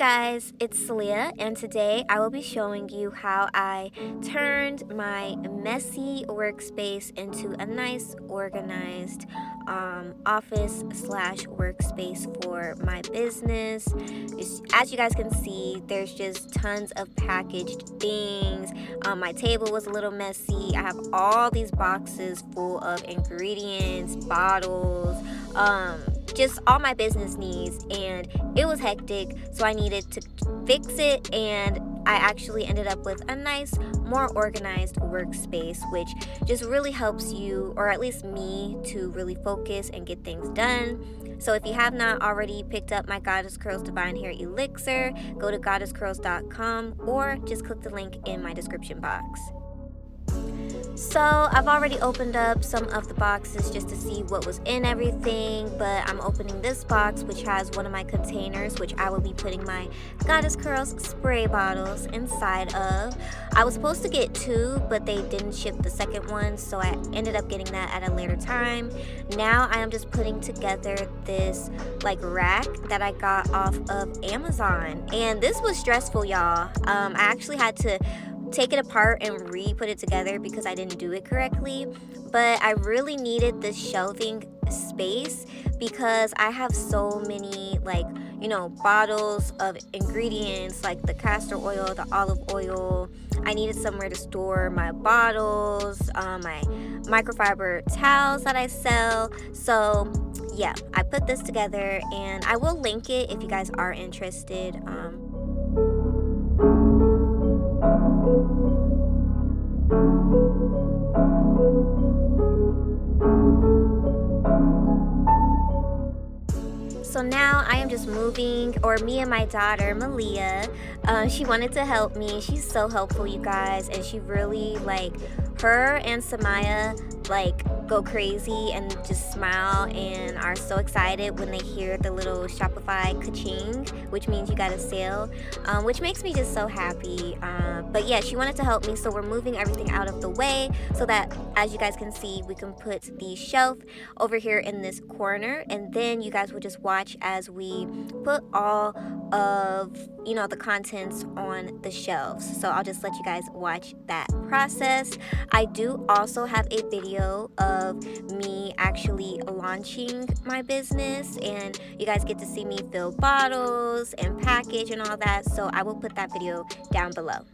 guys, it's Celia, and today I will be showing you how I turned my messy workspace into a nice organized office slash workspace for my business. As you guys can see, there's just tons of packaged things. My table was a little messy. I have all these boxes full of ingredients, bottles, just all my business needs, and it was hectic, so I needed to fix it, and I actually ended up with a nice, more organized workspace, which just really helps you, or at least me, to really focus and get things done. So if you have not already picked up my Goddess Curls Divine Hair Elixir, go to goddessscurls.com or just click the link in my description box. So I've already opened up some of the boxes just to see what was in everything, but I'm opening this box, which has one of my containers, which I will be putting my Goddess Curls spray bottles inside of. I was supposed to get two, but they didn't ship the second one, so I ended up getting that at a later time. Now I am just putting together this rack that I got off of Amazon, and this was stressful, y'all. I actually had to take it apart and re-put it together because I didn't do it correctly, but I really needed this shelving space because I have so many bottles of ingredients, like the castor oil, the olive oil. I needed somewhere to store my bottles, my microfiber towels that I sell. So yeah, I put this together, and I will link it if you guys are interested. So now I am just moving, or me and my daughter, Malia, she wanted to help me. She's so helpful, you guys, and she really, her and Samaya, go crazy and just smile and are so excited when they hear the little Shopify ka-ching, which means you got a sale, which makes me just so happy. But yeah, she wanted to help me, so we're moving everything out of the way so that, as you guys can see, we can put the shelf over here in this corner, and then you guys will just watch as we put all of the contents on the shelves. So I'll just let you guys watch that process. I do also have a video of me actually launching my business, and you guys get to see me fill bottles and package and all that, so I will put that video down below.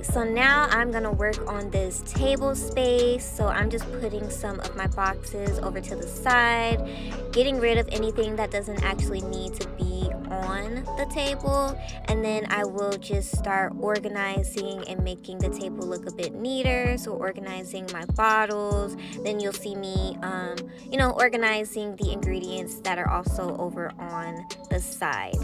Alright, so now I'm gonna work on this table space. So I'm just putting some of my boxes over to the side, getting rid of anything that doesn't actually need to be on the table, and then I will just start organizing and making the table look a bit neater. So organizing my bottles, then you'll see me organizing the ingredients that are also over on the side.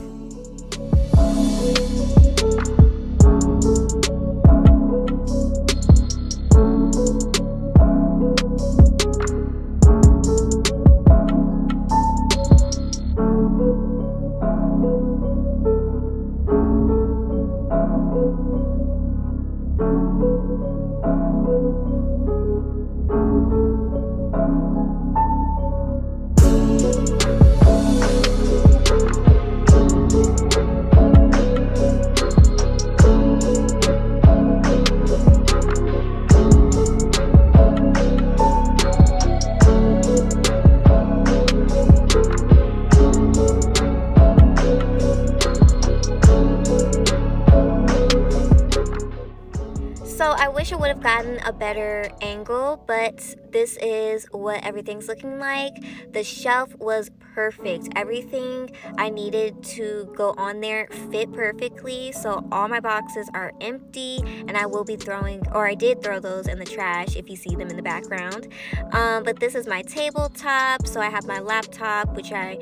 So I wish I would have gotten a better angle, but this is what everything's looking like. The shelf was perfect. Everything I needed to go on there fit perfectly. So all my boxes are empty, and I will be throwing, or I did throw those in the trash if you see them in the background. But this is my tabletop. So I have my laptop, which I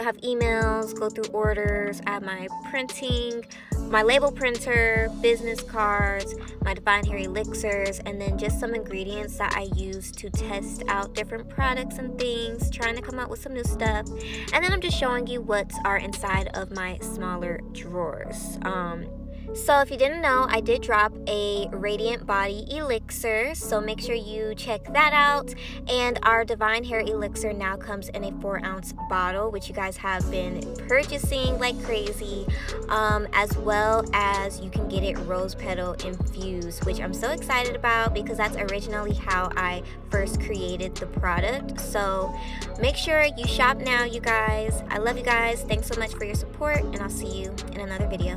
have emails, go through orders. I have my printing, my label printer, business cards, my Divine Hair elixirs, and then just some ingredients that I use to test out different products and things, trying to come up with some new stuff. And then I'm just showing you what are inside of my smaller drawers. So if you didn't know, I did drop a Radiant Body elixir, so make sure you check that out. And our Divine Hair elixir now comes in a 4-ounce bottle, which you guys have been purchasing like crazy, as well as you can get it rose petal infused, which I'm so excited about because that's originally how I first created the product. So make sure you shop now, you guys. I love you guys. Thanks so much for your support, and I'll see you in another video.